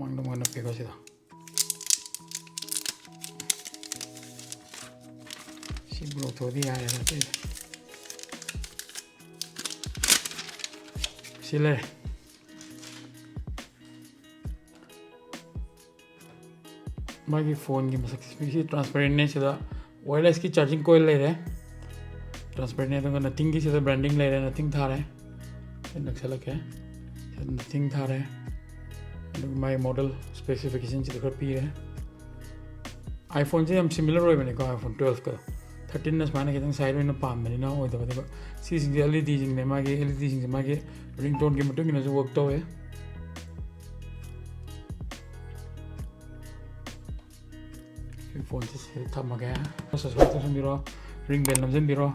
Mang naman na piko sila. Siguro to di ay natin. Sila. मागी phone की मसक transparent ने सीधा वायरलेस की चार्जिंग कोयल ले रहे ट्रांसपेरेंट ने तो नथिंग की सीधा ब्रांडिंग ले रहे नथिंग था रहे नक्शा लग है नथिंग था रहे माई मॉडल स्पेसिफिकेशन से देखकर पी रहे आईफोन से हम सिमिलर हो बने को आईफोन 12 का 13 ने स्माइना के साइड में पाम बने ना हो तो देखो सी सिंग एलईडी सिंग ने मागे एलईडी सिंग मागे रिंगटोन के मतलब कि वर्क तो है फोन से थम गया सब्सक्राइब तो सुन बिरो रिंग बेल नमजन बिरो